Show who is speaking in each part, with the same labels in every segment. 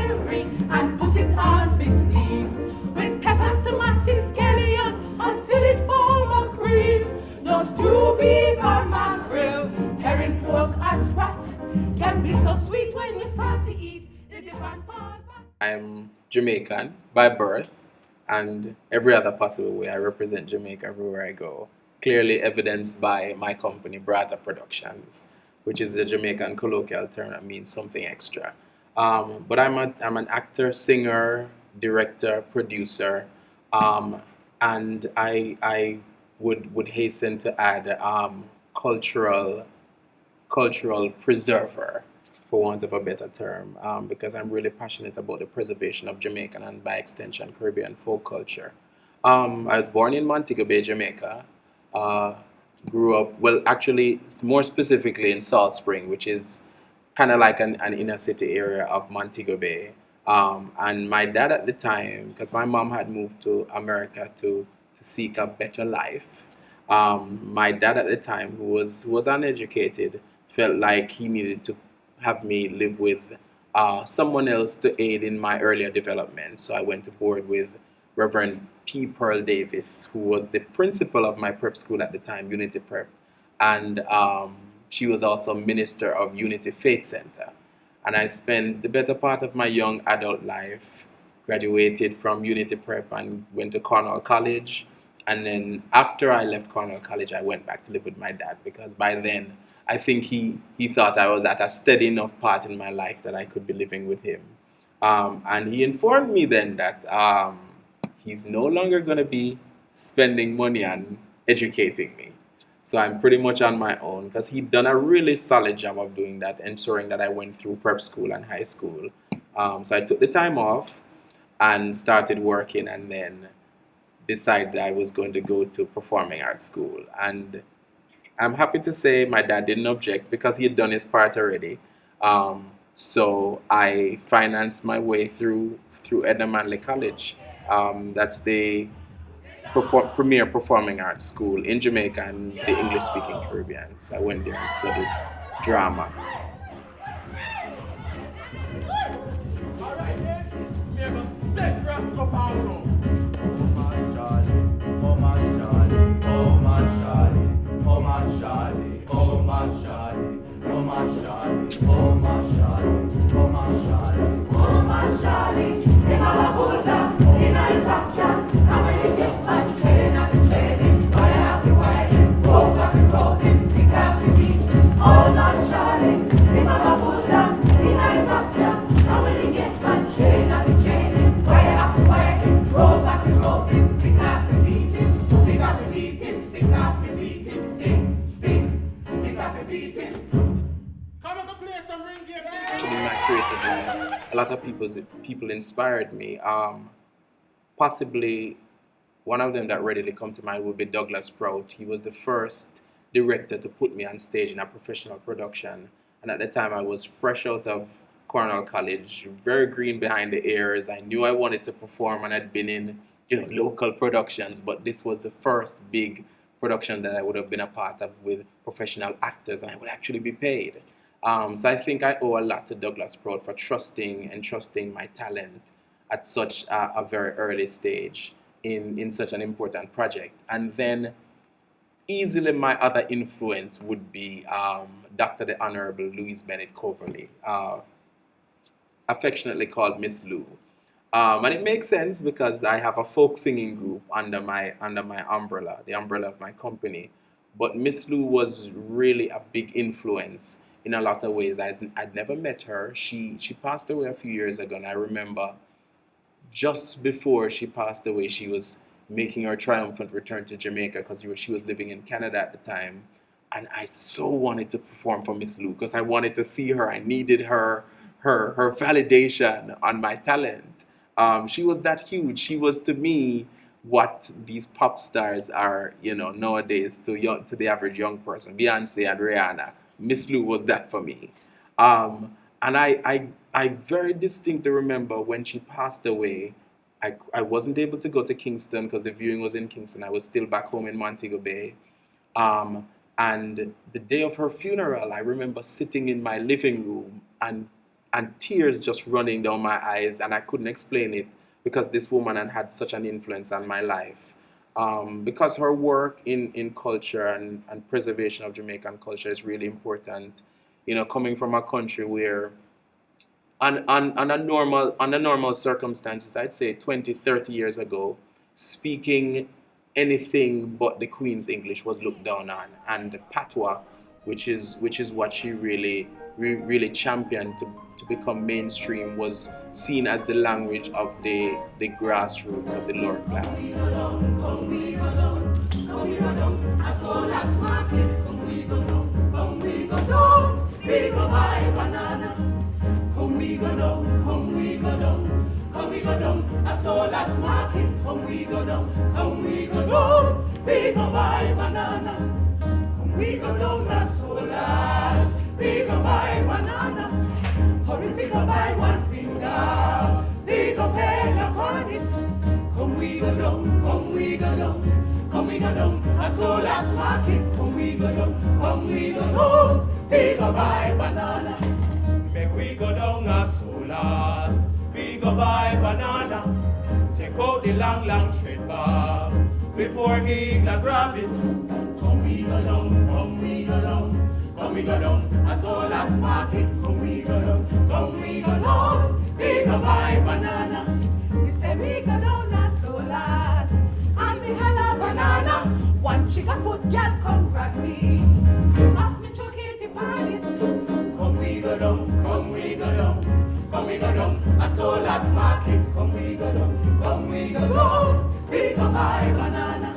Speaker 1: cherry and put it on for steam. With peppers, tomatoes, scallion until it form a cream. No stew beef or mackerel, herring, pork or sprat can be so sweet when you start to eat the different part.
Speaker 2: I'm Jamaican by birth, and every other possible way I represent Jamaica everywhere I go. Clearly evidenced by my company, Braata Productions, which is a Jamaican colloquial term that means something extra. But I'm an actor, singer, director, producer, um, and I would hasten to add cultural preserver, for want of a better term, because I'm really passionate about the preservation of Jamaican and by extension Caribbean folk culture. I was born in Montego Bay, Jamaica. Uh, Grew up, well, actually, more specifically in Salt Spring, which is kind of like an inner city area of Montego Bay. And my dad at the time, because my mom had moved to America to seek a better life, my dad at the time, who was uneducated, felt like he needed to have me live with someone else to aid in my earlier development. So I went to board with Reverend P. Pearl Davis, who was the principal of my prep school at the time, Unity Prep, and she was also minister of Unity Faith Center. And I spent the better part of my young adult life, graduated from Unity Prep and went to Cornell College. And then after I left Cornell College, I went back to live with my dad because by then I think he thought I was at a steady enough part in my life that I could be living with him. And he informed me then that he's no longer going to be spending money on educating me. So I'm pretty much on my own because he'd done a really solid job of doing that, ensuring that I went through prep school and high school. So I took the time off and started working and then decided I was going to go to performing arts school. And I'm happy to say my dad didn't object because he had done his part already. So I financed my way through Edna Manley College. That's the premier performing arts school in Jamaica and the English speaking Caribbean. So I went there and studied drama.
Speaker 3: Alright then, me have a set rascal power. Oh my Charlie, oh my Charlie, oh my Charlie, oh my Charlie, oh my Charlie, oh my Charlie, oh my Charlie,
Speaker 1: Oh, my Charlie, in our Buddha, in our Zapia, I'm a little man, train up his training, wire up your wiring, rope up his roping, stick up your beat. Oh, my Charlie, in our Buddha, in our Zapia, I'm a little man, train up his training, wire up your wiring, rope up his roping, stick up your beating, stick up your beating, stick up your beating, stick up your beating.
Speaker 3: come and go play some ring game.
Speaker 2: Actually, my creative life, a lot of people inspired me. Possibly one of them that readily come to mind would be Douglas Prout. He was the first director to put me on stage in a professional production. And at the time, I was fresh out of Cornell College, very green behind the ears. I knew I wanted to perform, and I'd been in local productions, but this was the first big production that I would have been a part of with professional actors, and I would actually be paid. So I think I owe a lot to Douglas Prout for trusting my talent at such a very early stage in such an important project. And then easily my other influence would be Dr. the Honorable Louise Bennett Coverley, affectionately called Miss Lou. And it makes sense because I have a folk singing group under my umbrella, the umbrella of my company. But Miss Lou was really a big influence in a lot of ways. I'd never met her. She passed away a few years ago, and I remember just before she passed away, she was making her triumphant return to Jamaica because she was living in Canada at the time. And I so wanted to perform for Miss Lou because I wanted to see her. I needed her validation on my talent. She was that huge. She was to me what these pop stars are, nowadays to the average young person. Beyonce and Rihanna. Miss Lou was that for me. And I very distinctly remember when she passed away, I wasn't able to go to Kingston because the viewing was in Kingston. I was still back home in Montego Bay. And the day of her funeral, I remember sitting in my living room and and tears just running down my eyes, and I couldn't explain it because this woman had such an influence on my life. Because her work in culture and preservation of Jamaican culture is really important. Coming from a country where under normal circumstances, I'd say 20, 30 years ago, speaking anything but the Queen's English was looked down on, and patois, which is what she really championed to become mainstream, was seen as the language of the grassroots of the lower class.
Speaker 1: Come we go down, as old as market. Come we go down, we go buy banana. Come we go down, as old as market. Come we go down, we go buy banana. Come we go down, as old as we go buy banana. Hurry, we go buy one finger, we go pay upon it. Come we go down, as old as market. Come we go down, we go buy banana.
Speaker 3: Make we go down as solas, we go buy banana. Take out the long straight bar before he can grab it.
Speaker 1: Come we go down, as old as market. Come we go down, we go buy banana. We say we go down as old as, and we have a banana. One chicken foot girl come grab me, ask me to kitty pan it. Come we go down, as old as market. Come we go down, we go buy banana.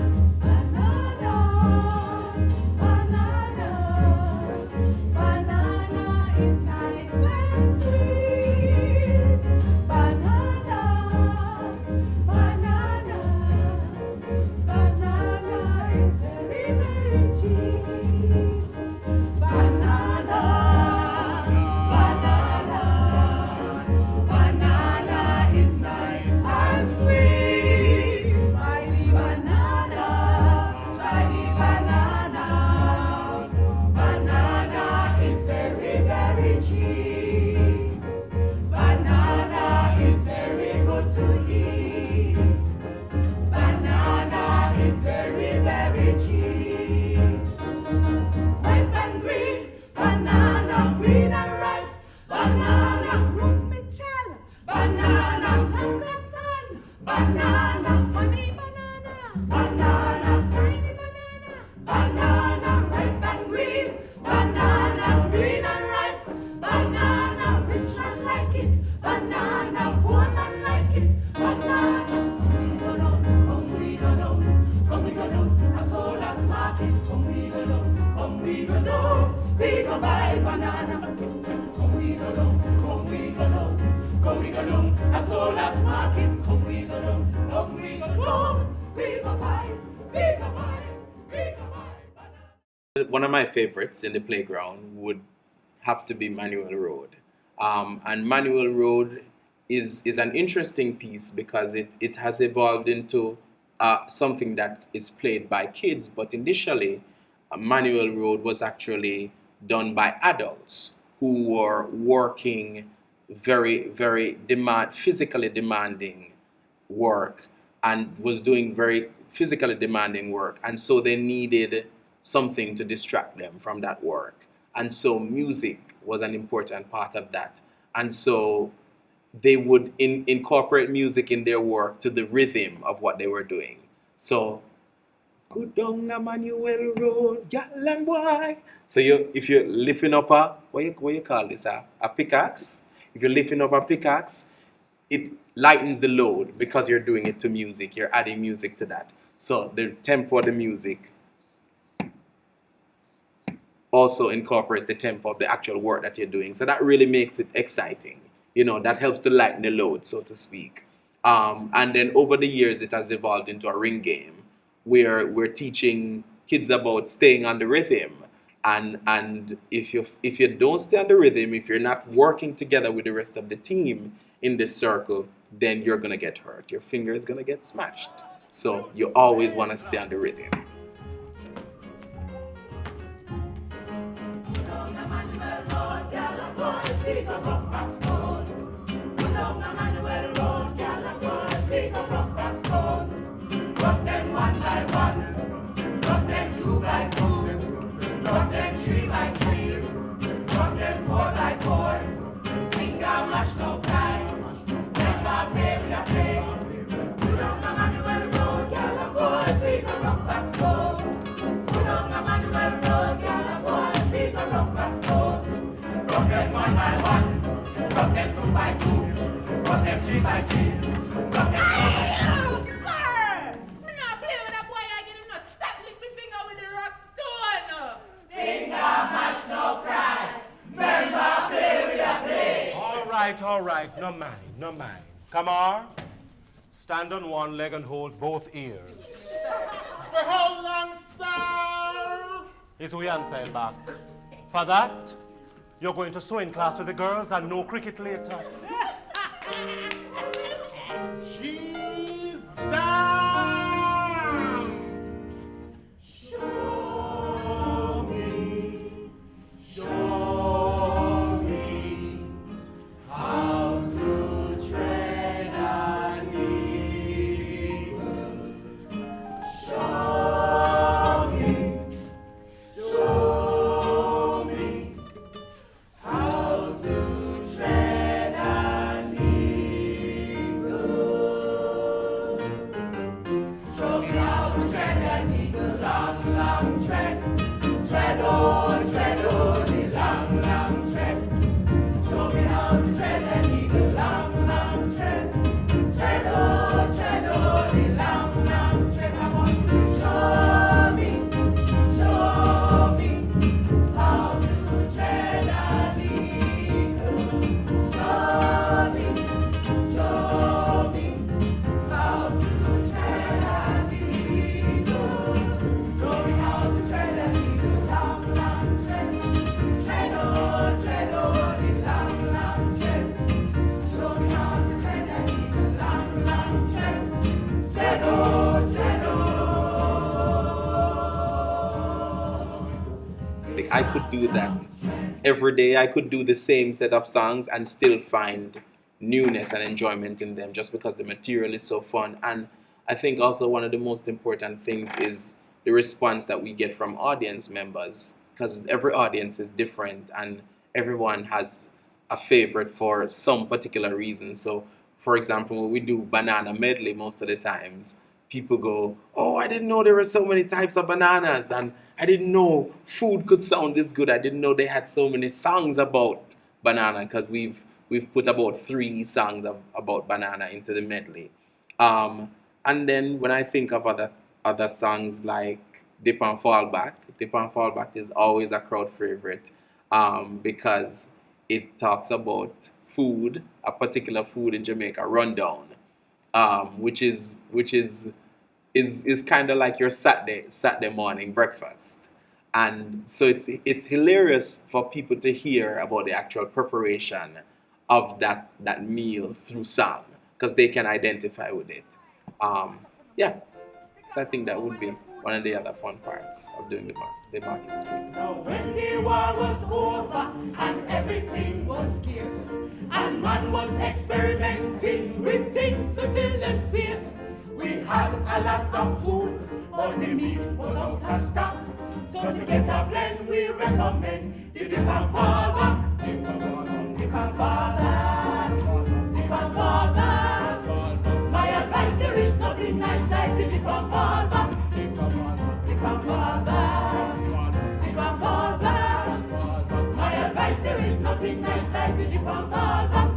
Speaker 1: Banana is nice and sweet. Banana is very, very cheap. Banana is nice and sweet. Mighty banana. Banana is very, very cheap. Banana is very good to eat. Banana is very, very cheap. Ripe and green, banana, green and ripe. Banana, roast Mitchell. Banana, cotton. Banana, honey banana. Tiny banana, ripe and green. Banana, green and ripe. Banana, rich man like it. Banana, poor man like it. Banana, come we go down, as old as market. Come we go down, we go buy banana. Come we go down, as old as market. Come we go down, we go buy banana.
Speaker 2: One of my favorites in the playground would have to be Manuel Road. And Manuel Road is an interesting piece because it has evolved into something that is played by kids, but initially Manuel Road was actually done by adults who were working very, very physically demanding work, and was doing very physically demanding work, and so they needed something to distract them from that work, and so music was an important part of that, and so they would incorporate music in their work to the rhythm of what they were doing. So go down a Manuel Road, gal and boy. So if you're lifting up what you call this, a pickaxe. If you're lifting up a pickaxe, it lightens the load because you're doing it to music. You're adding music to that. So the tempo of the music also incorporates the tempo of the actual work that you're doing. So that really makes it exciting. That helps to lighten the load, so to speak. And then over the years, it has evolved into a ring game where we're teaching kids about staying on the rhythm. And if you don't stay on the rhythm, if you're not working together with the rest of the team in this circle, then you're going to get hurt. Your finger is going to get smashed. So you always want to stay on the rhythm.
Speaker 1: Manuel Road, gal and boy, we go rock stone. Put down the Manuel Road, gal and boy, pick up rock stone. Rock them one by one, rock them two by two, rock them three by three, rock them four by four. Finger mash no cry, never play with a play. Put down the Manuel Road, gal and boy, pick up rock stone. Put down the Manuel Road, gal and boy, pick up rock stone. Rock them one by one, rock them two by two, rock them three by three, rock them
Speaker 4: Oh, sir! Me not play with a boy. I get him to stop lick me finger with the rock stone.
Speaker 1: finger mash no cry, never play with a play.
Speaker 5: All right, no mind. Come on. Stand on one leg and hold both ears.
Speaker 6: For how long, sir?
Speaker 5: Is we answer back. For that, you're going to sewing class with the girls and no cricket later.
Speaker 6: Jesus!
Speaker 1: Show me how to tread a needle. Show me how to tread a needle. Show me how to tread a needle, long, long tread. Tread on the long, long tread. Show me how to tread a needle, long, long tread. Tread on the long, long tread. I want you to show me how to tread a needle. Show me how to tread a needle. Show me how to tread a needle, long, long tread. Tread on the long, long tread. Show me how to tread a needle, long, long tread. Tread on.
Speaker 2: I could do that every day. I could do the same set of songs and still find newness and enjoyment in them just because the material is so fun. And I think also one of the most important things is the response that we get from audience members, because every audience is different and everyone has a favorite for some particular reason. So, for example, when we do banana medley, most of the times people go, "Oh, I didn't know there were so many types of bananas, and I didn't know food could sound this good. I didn't know they had so many songs about banana," because we've put about 3 songs about banana into the medley. And then when I think of other songs like Dip and Fall Back is always a crowd favorite because it talks about food, a particular food in Jamaica, rundown, which is kind of like your Saturday morning breakfast. And so it's hilarious for people to hear about the actual preparation of that meal through song because they can identify with it. So I think that would be one of the other fun parts of doing the market scene.
Speaker 1: Now when the war was over and everything was scarce, and man was experimenting with things to fill them space, we had a lot of food, but the meat was out of stock. So to get a blend, we recommend the Dip and Fall Back. Dip and Fall Back. Dip and Fall Back. My advice, there is nothing nice like the Dip and Fall Back. Dip and Fall Back. Dip and Fall Back. My advice, there is nothing nice like the Dip and Fall Back.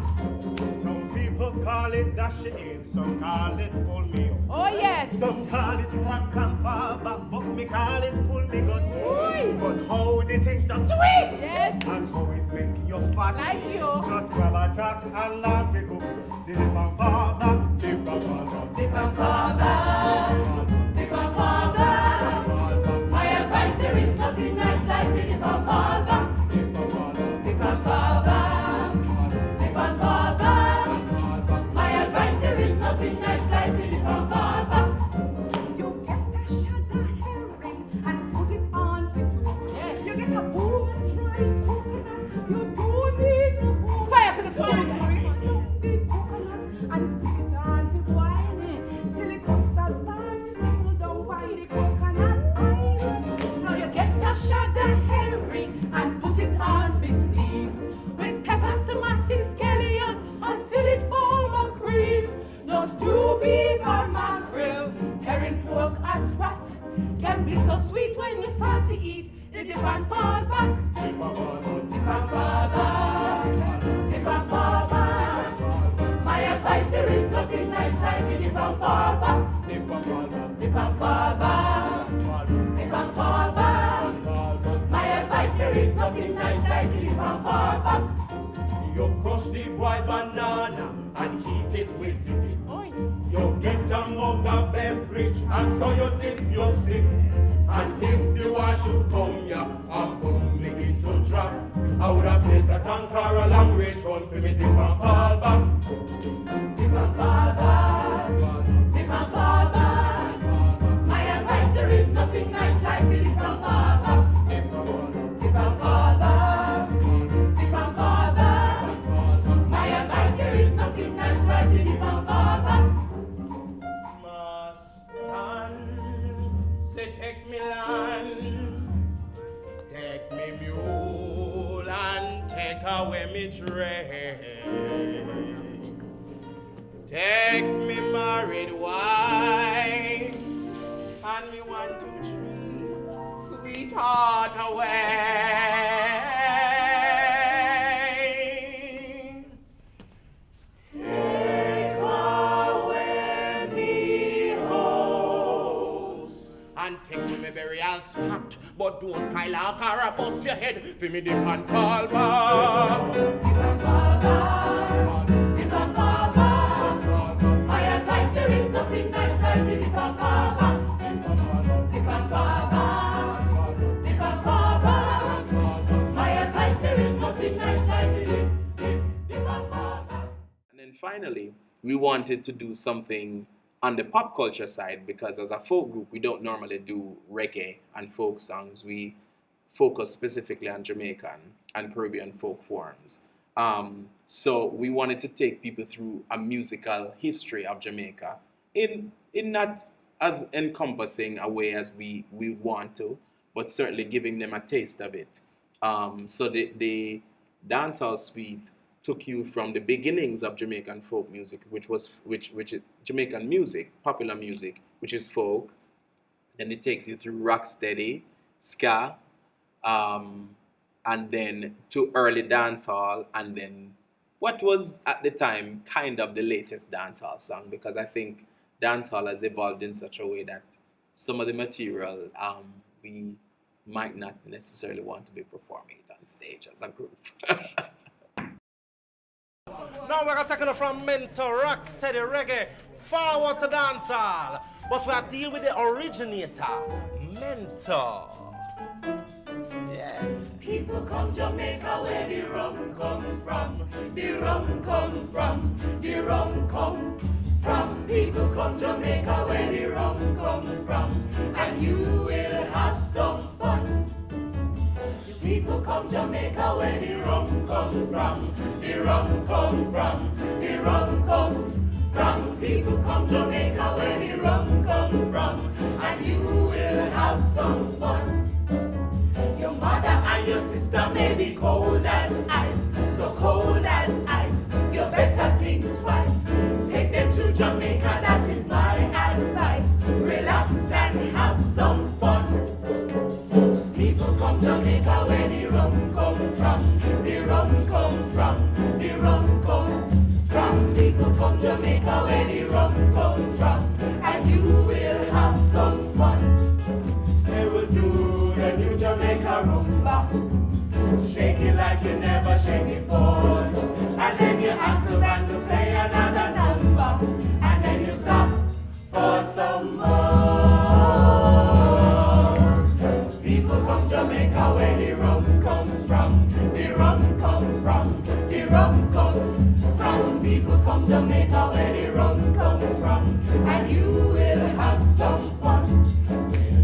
Speaker 6: Some people call it dash it in, some call it full meal.
Speaker 4: Oh, yes.
Speaker 6: Some call it hot and fall back, but me call it full me good. But how the things are sweet,
Speaker 4: Yes.
Speaker 6: and how it make you fat.
Speaker 4: Like you.
Speaker 6: Just grab a tack and laugh it up. Dip and fall back, dip and fall back.
Speaker 1: Dip and Fall Back. Dip and Fall Back. My advice, there is nothing nice like the Dip and Fall Back. Dip and Fall Back. Dip and Fall Back. My advice, there is nothing nice like the Dip and Fall Back.
Speaker 7: You get a shot of herring and put it on this one.
Speaker 4: Yes.
Speaker 7: You get a bone dry coconut. You don't need no bone.
Speaker 4: Fire for the
Speaker 7: You
Speaker 1: and fall back. Dip and fall back. Dip and fall back. My advice here is nothing nice like dip and fall back.
Speaker 6: You crush the white banana and heat it with the dip. You get a mug of beverage and so you dip your sip. And if the war should come, yeah, I'm begin to drop. I would have placed a tank or a long range run for me dip and fall back.
Speaker 1: Dip and fall back. Dip and fall back. My advice there is nothing nice like dip and fall back. Dip and fall back. Dip and fall back. My advice there is nothing nice like dip and fall back.
Speaker 6: Say take me land, take me mule and take away me train. Take me married wife and me 1, 2, 3 sweetheart away. Take me burial spot, but don't skylark or a bust your head for me dip and fall back.
Speaker 1: Dip and fall back. Dip and fall back. My advice there is nothing nice like dip and fall back. Dip and fall back. Dip and fall back. My advice there is nothing nice like dip and fall back.
Speaker 2: And then finally, we wanted to do something on the pop culture side, because as a folk group, we don't normally do reggae and folk songs. We focus specifically on Jamaican and Caribbean folk forms. So we wanted to take people through a musical history of Jamaica in not as encompassing a way as we want to, but certainly giving them a taste of it. So the dancehall suite took you from the beginnings of Jamaican folk music, which is Jamaican music, popular music, which is folk. Then it takes you through rocksteady, ska, and then to early dancehall, and then what was at the time kind of the latest dancehall song, because I think dancehall has evolved in such a way that some of the material we might not necessarily want to be performing it on stage as a group.
Speaker 5: Now we're taking it from mental rock steady reggae forward to dancehall, but we are dealing with the originator, mental. Yeah.
Speaker 1: People come Jamaica where the rum come from. The rum come from. The rum come from. People come Jamaica where the rum come from. And you will have some fun. People come Jamaica where the rum come from. The rum come from. The rum come from. People come Jamaica where the rum come from. And you will have some fun. Your mother and your sister may be cold as ice, so cold as ice. You better think twice. Take them to Jamaica, that is my advice. Relax and have some fun. People come Jamaica where the rum come from. The rum come from. The rum come from. People come Jamaica where the rum come from. And you will have some fun. They will do the new Jamaica rumba. Shake it like you never shake before. And then you ask the band to play another number. And then you stop for some more. People come Jamaica where the rum come from. The rum come from. The rum come from. People come Jamaica where the rum come from. And you will have some fun.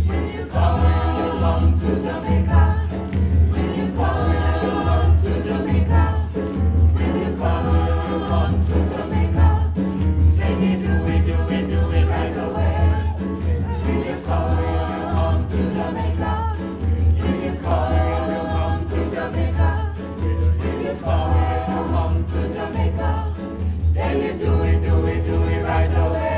Speaker 1: When you come to Jamaica. When you come to Jamaica. When you come to Jamaica. Then you do it right away. When you come to Jamaica. When you come to Jamaica. When you come to Jamaica. Then you do it right away.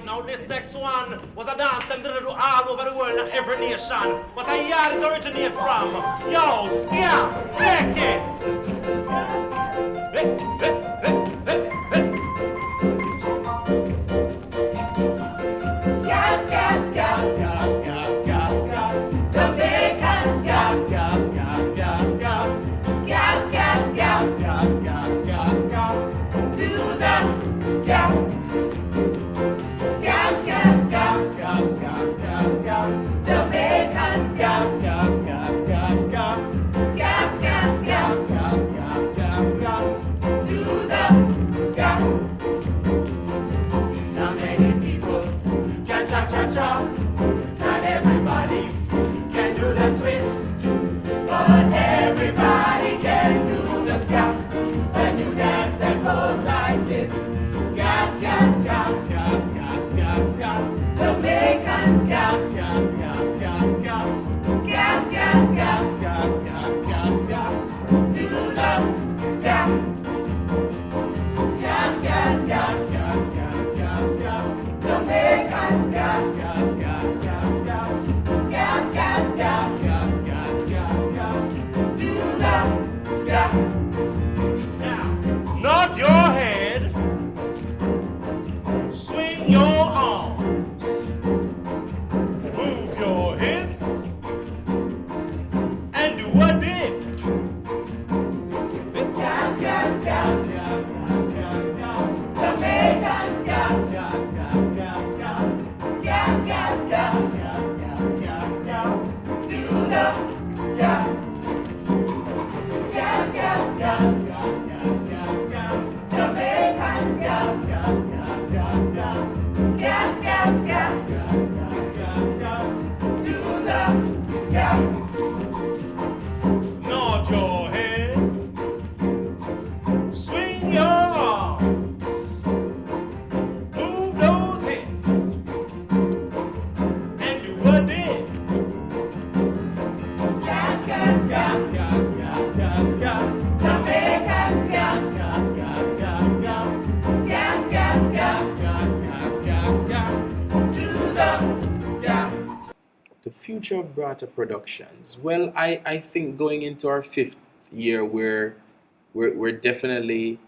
Speaker 5: Now this next one was a dance them did all over the world and every nation. But I hear it originate from. Yo, Scare, check it!
Speaker 1: Do the ska. Ska, ska, ska. Jamaican ska. Ska, ska, ska. Do the ska. Now many people can cha-cha-cha. Not everybody can do the twist. But everybody can do the ska. A new dance that goes like this. Ska, ska, ska, ska, ska, ska, ska. Jamaican ska, ska, ska, ska, ska. Ska, ska, ska, ska, ska, ska, ska. Do the ska. Ska, ska, ska, ska, ska, ska, ska. Jamaican ska, ska, ska, ska, ska. Ska, ska, ska, ska, ska, ska, ska. Do the ska.
Speaker 5: Now, nod your head, swing your arms, move your hips, and do a dip.
Speaker 1: Ska, ska, ska, ska, ska, ska, ska. Jamaican ska, ska, ska, ska, ska. Ska, ska, ska, ska, ska, ska, ska. Do the ska. Ska, ska, ska, ska, ska, ska, ska. Jamaican ska, ska, ska, ska, ska. Ska, ska, ska, ska, ska, ska, ska. Do the ska.
Speaker 5: Nod your head, swing your arms, move those hips, and do a dip.
Speaker 1: Ska, ska, ska, ska, ska, ska, ska. Jamaican ska, ska, ska, ska, ska. Ska, ska, ska, ska, ska, ska, ska. Do the ska.
Speaker 2: The future of Braata Productions. Well, I think going into our fifth year, we're definitely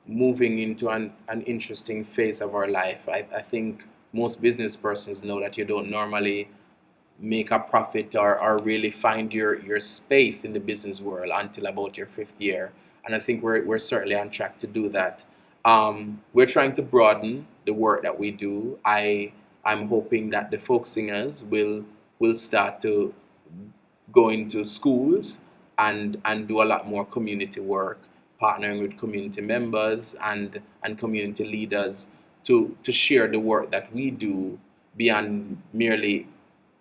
Speaker 2: moving into an interesting phase of our life. I think most business persons know that you don't normally make a profit or really find your space in the business world until about your fifth year. And I think we're certainly on track to do that. We're trying to broaden the work that we do. I'm hoping that the folk singers will start to go into schools and do a lot more community work, partnering with community members and community leaders to share the work that we do beyond merely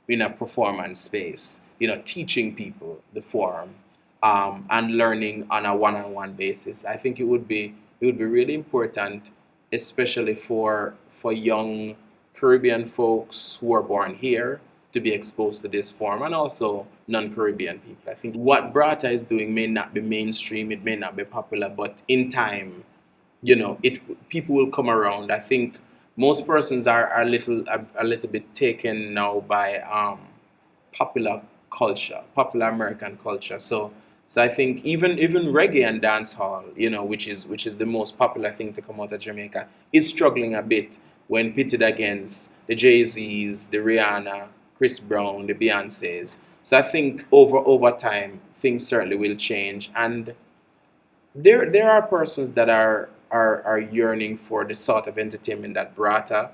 Speaker 2: in a performance space, teaching people the form and learning on a one-on-one basis. I think it would be really important, especially for young Caribbean folks who are born here to be exposed to this form, and also non-Caribbean people. I think what Braata is doing may not be mainstream, it may not be popular, but in time, it people will come around. I think most persons are a little bit taken now by popular culture, popular American culture. So I think even reggae and dancehall, which is the most popular thing to come out of Jamaica, is struggling a bit when pitted against the Jay-Z's, the Rihanna, Chris Brown, the Beyoncés. So I think over time things certainly will change, and there are persons that are yearning for the sort of entertainment that Braata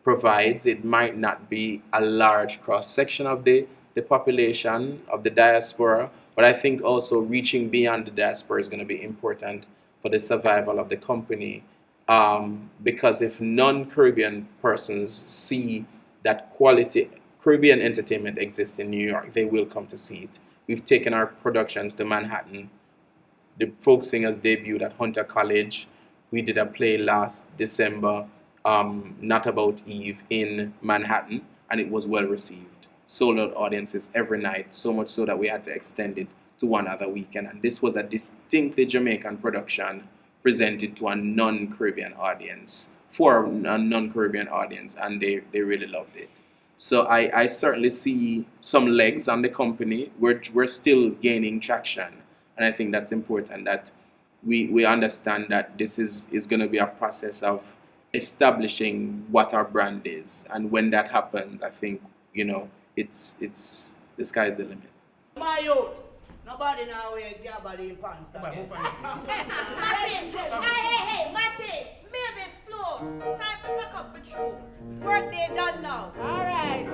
Speaker 2: provides. It might not be a large cross section of the population of the diaspora, but I think also reaching beyond the diaspora is going to be important for the survival of the company. Because if non-Caribbean persons see that quality Caribbean entertainment exists in New York, they will come to see it. We've taken our productions to Manhattan. The folk singers debuted at Hunter College. We did a play last December, Not About Eve, in Manhattan, and it was well received. Sold out audiences every night, so much so that we had to extend it to one other weekend. And this was a distinctly Jamaican production presented to a non-Caribbean audience, for a non-Caribbean audience, and they really loved it. So I certainly see some legs on the company. We're still gaining traction, and I think that's important that we understand that this is going to be a process of establishing what our brand is, and when that happens, I think it's the sky's the limit.
Speaker 6: My youth,
Speaker 8: Nobody now wear gabardine pants.
Speaker 4: Martin, hey, Martin, Mavis floor. Time to pack up for true. Work day done now. All right.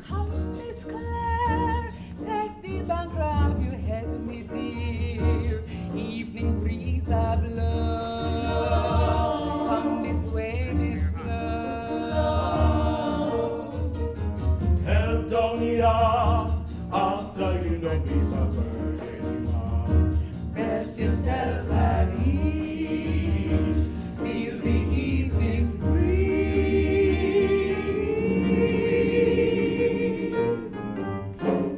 Speaker 9: Come, Miss Claire, take the bank of your head, me dear. Evening breeze a blow. Come this way, Miss Flo.
Speaker 6: Help down here after you don't be suffered anymore.
Speaker 9: Rest yourself at ease. Feel the evening breeze.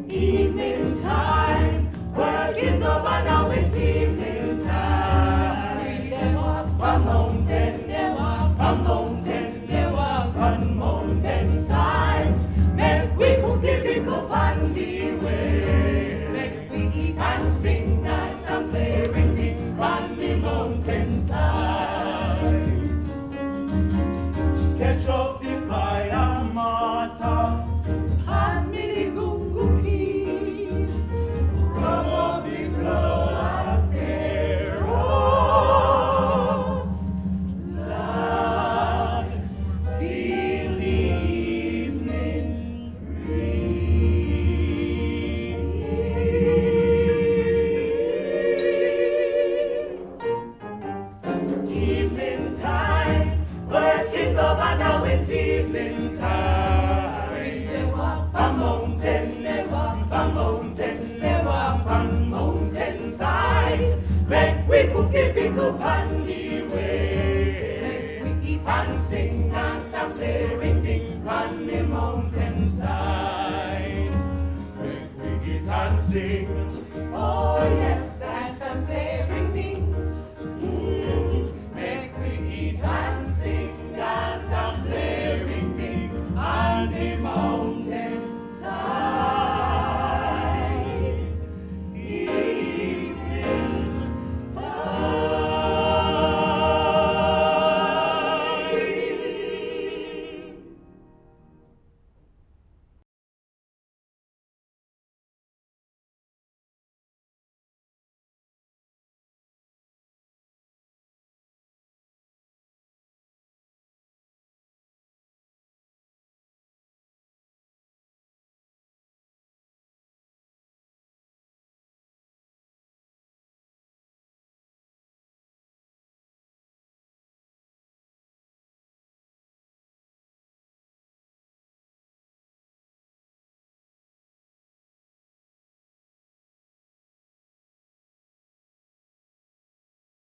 Speaker 6: Evening time, work is over now, it's evening time.
Speaker 9: They walk
Speaker 6: A mountain,
Speaker 9: they walk
Speaker 6: a mountain,
Speaker 9: they walk
Speaker 6: on mountain side. Make we cookie pick up on the way.
Speaker 9: Make we eat
Speaker 6: And sing dance and play ring on the mountainside. Catch up the fire, Martha.
Speaker 9: Pass me the gungu peas.
Speaker 6: Rub up the floor, Sarah. Lord, feel the evening breeze. Evening time, work is over now, it's evening time.
Speaker 9: They walk
Speaker 6: A mountain,
Speaker 9: they walk
Speaker 6: a mountain,
Speaker 9: they walk
Speaker 6: on mountainside. Make we cookie pick up on the way.
Speaker 9: Make we eat
Speaker 6: And sing, dance and play ring ding on the mountainside. Make we eat and sing.
Speaker 9: Oh yes, dance and play.